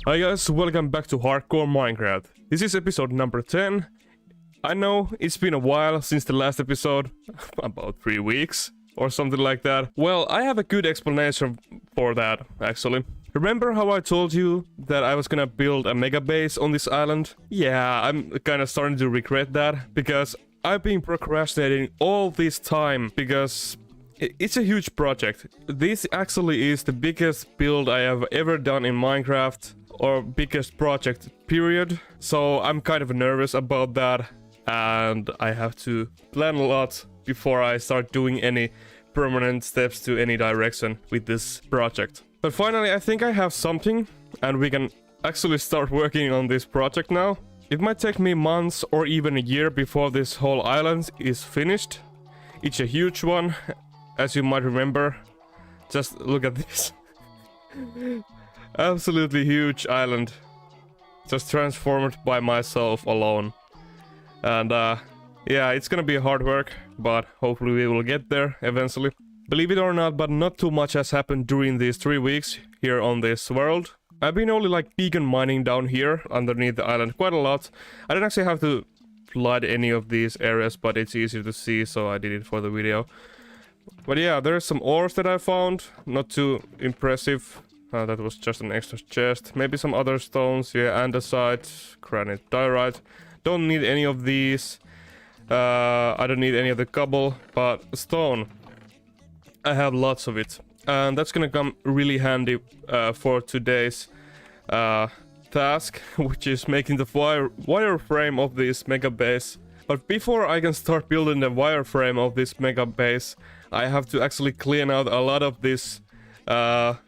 Hi guys, welcome back to Hardcore Minecraft. This is episode number 10. I know it's been a while since the last episode, about 3 weeks or something like that. Well, I have a good explanation for that, actually. Remember how I told you that I was gonna build a Megabase on this island? Yeah, I'm kinda starting to regret that, because I've been procrastinating all this time, because it's a huge project. This actually is the biggest build I have ever done in Minecraft, or biggest project, period. So I'm kind of nervous about that, and I have to plan a lot before I start doing any permanent steps to any direction with this project. But finally, I think I have something, and we can actually start working on this project now. It might take me months or even a year before this whole island is finished. It's a huge one, as you might remember. Just look at this. Absolutely huge island, just transformed by myself alone. And yeah, it's gonna be hard work, but hopefully we will get there eventually. Believe it or not, but not too much has happened during these 3 weeks here on this world. I've been only like beacon mining down here underneath the island quite a lot. I don't actually have to flood any of these areas, but it's easier to see, so I did it for the video. But yeah, there's some ores that I found, not too impressive. That was just an extra chest. Maybe some other stones, yeah, andesite, granite, diorite. Don't need any of these. I don't need any of the cobble, but stone, I have lots of it. And that's gonna come really handy for today's task, which is making the wireframe of this Megabase. But before I can start building the wireframe of this Megabase, I have to actually clean out a lot of this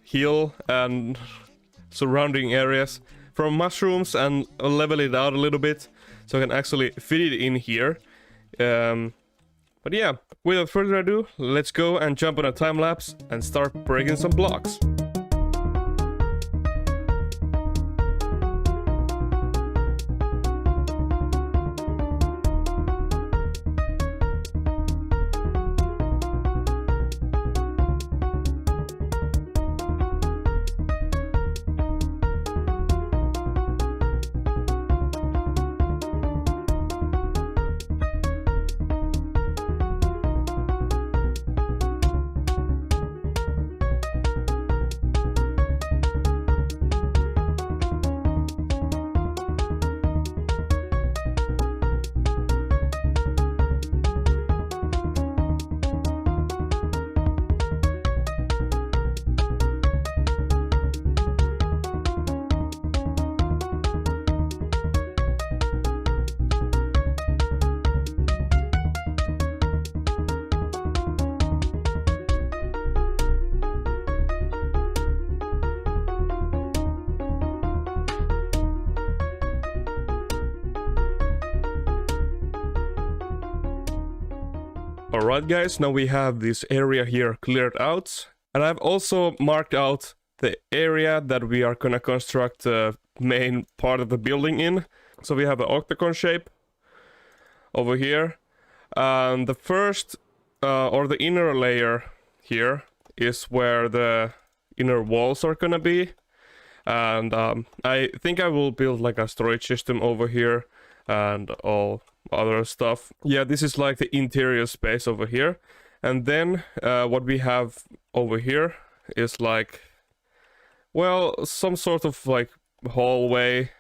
hill and surrounding areas from mushrooms and level it out a little bit so I can actually fit it in here. But yeah, without further ado, let's go and jump on a time lapse and start breaking some blocks. Alright guys, now we have this area here cleared out, and I've also marked out the area that we are gonna construct the main part of the building in. So we have an octagon shape over here, and the first or the inner layer here is where the inner walls are gonna be, and I think I will build like a storage system over here and all other stuff. Yeah, this is like the interior space over here, and then what we have over here is like, well, some sort of like hallway.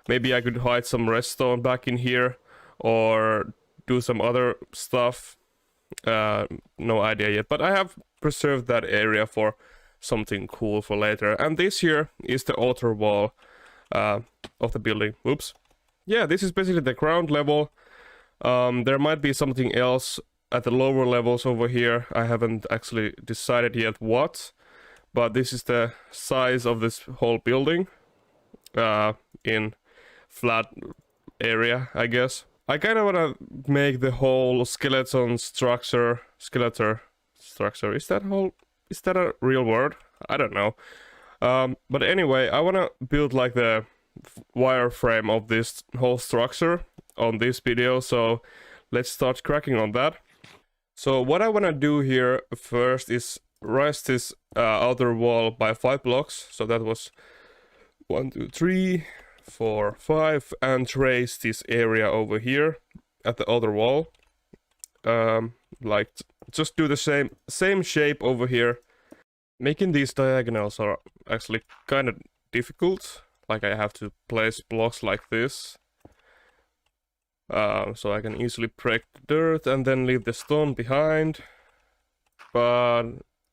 Maybe I could hide some redstone back in here or do some other stuff. No idea yet, but I have preserved that area for something cool for later. And this here is the outer wall of the building. Oops. Yeah, this is basically the ground level. There might be something else at the lower levels over here. I haven't actually decided yet what, but this is the size of this whole building in flat area, I guess. I kind of want to make the whole skeleton structure, is that a real word? I don't know. But anyway, I want to build like the wireframe of this whole structure on this video, so let's start cracking on that. So what I want to do here first is raise this outer wall by 5 blocks. So that was 1, 2, 3, 4, 5, and trace this area over here at the other wall. Like just do the same shape over here. Making these diagonals are actually kind of difficult. Like I have to place blocks like this. So I can easily break the dirt and then leave the stone behind. But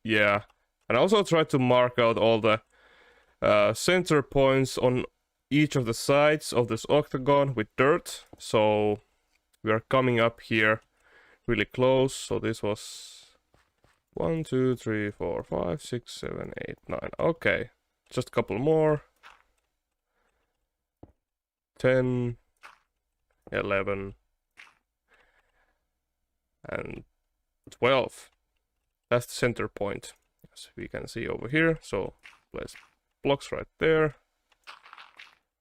yeah, and I also try to mark out all the center points on each of the sides of this octagon with dirt. So we are coming up here really close. So this was 1, 2, 3, 4, 5, 6, 7, 8, 9. Okay, just a couple more. 10, 11, and 12. That's the center point, as we can see over here. So place blocks right there.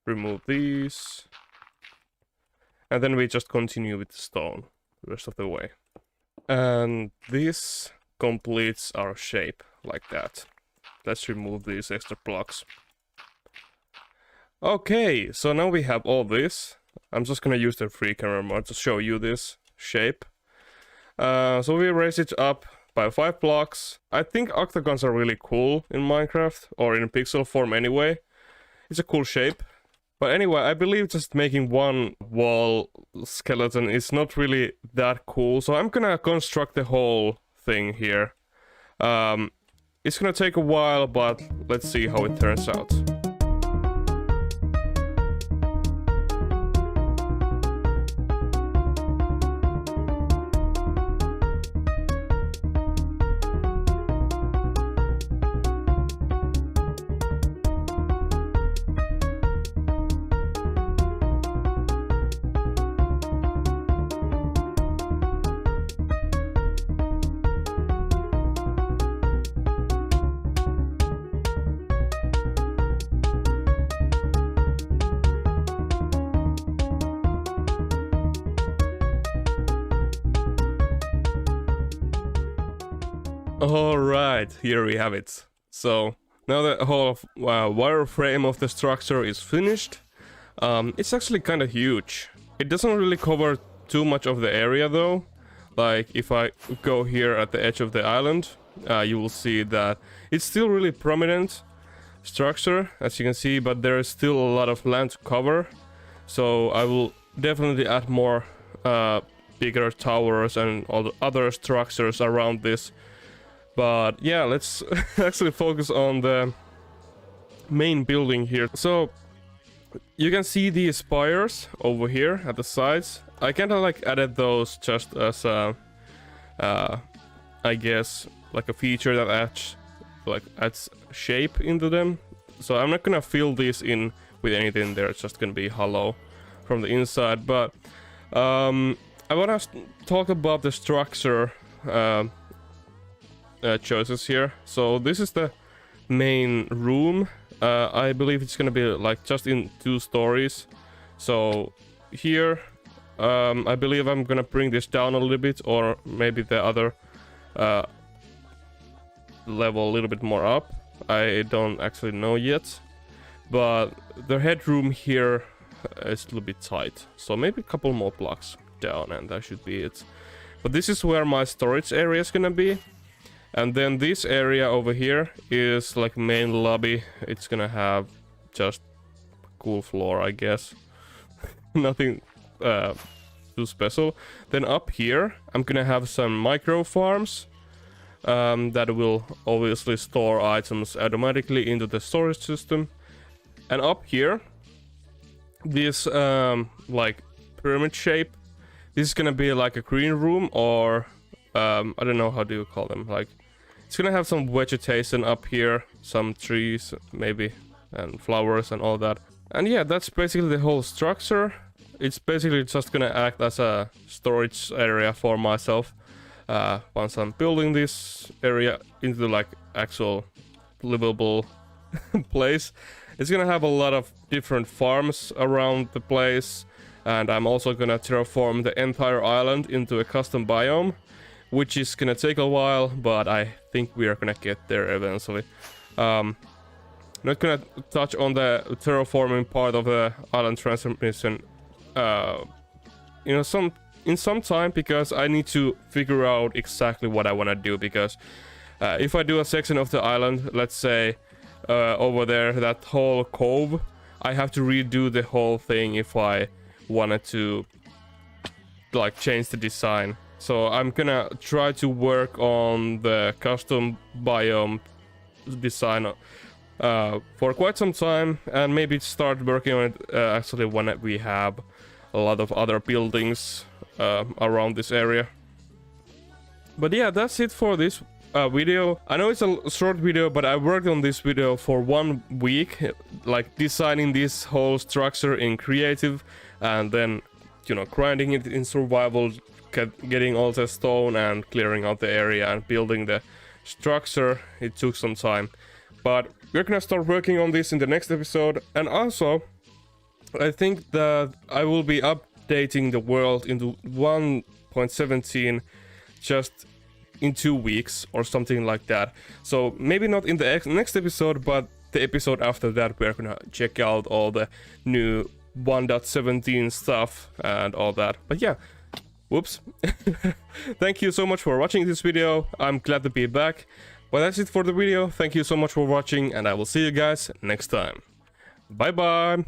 Remove these. And then we just continue with the stone the rest of the way. And this completes our shape like that. Let's remove these extra blocks. Okay, so now we have all this. I'm just gonna use the free camera mode to show you this shape. So we raise it up by 5 blocks. I think octagons are really cool in Minecraft, or in pixel form anyway. It's a cool shape. But anyway, I believe just making one wall skeleton is not really that cool, so I'm gonna construct the whole thing here. It's gonna take a while, but let's see how it turns out. Alright, here we have it. So, now the whole wireframe of the structure is finished. It's actually kind of huge. It doesn't really cover too much of the area though. Like, if I go here at the edge of the island, you will see that it's still really prominent structure, as you can see, but there is still a lot of land to cover. So I will definitely add more bigger towers and all the other structures around this. But yeah, let's actually focus on the main building here. So you can see these spires over here at the sides. I kind of like added those just as a, I guess, like a feature that adds shape into them. So I'm not gonna fill these in with anything. They're just gonna be hollow from the inside. But I wanna talk about the structure choices here. So this is the main room. I believe it's gonna be like just in 2 stories. So here, I believe I'm gonna bring this down a little bit, or maybe the other level a little bit more up. I don't actually know yet. But the headroom here is a little bit tight. So maybe a couple more blocks down and that should be it. But this is where my storage area is gonna be. And then this area over here is like main lobby. It's gonna have just a cool floor, I guess. Nothing too special. Then up here, I'm gonna have some micro farms that will obviously store items automatically into the storage system. And up here, this like pyramid shape, this is gonna be like a green room, or I don't know, how do you call them, like it's gonna have some vegetation up here, some trees maybe, and flowers and all that. And yeah, that's basically the whole structure. It's basically just gonna act as a storage area for myself once I'm building this area into like actual livable place. It's gonna have a lot of different farms around the place, and I'm also gonna terraform the entire island into a custom biome, which is gonna take a while, but I think we are gonna get there eventually. Not gonna touch on the terraforming part of the island transformation, in some time, because I need to figure out exactly what I want to do. Because if I do a section of the island, let's say over there, that whole cove, I have to redo the whole thing if I wanted to like change the design. So I'm gonna try to work on the custom biome design for quite some time, and maybe start working on it actually when we have a lot of other buildings around this area. But yeah, that's it for this video. I know it's a short video, but I worked on this video for 1 week, like designing this whole structure in creative, and then, you know, grinding it in survival, getting all the stone and clearing out the area and building the structure. It took some time, but we're gonna start working on this in the next episode. And also, I think that I will be updating the world into 1.17 just in 2 weeks or something like that. So maybe not in the next episode, but the episode after that, we're gonna check out all the new 1.17 stuff and all that. But yeah, whoops. Thank you so much for watching this video. I'm glad to be back. Well, that's it for the video. Thank you so much for watching, and I will see you guys next time. Bye bye.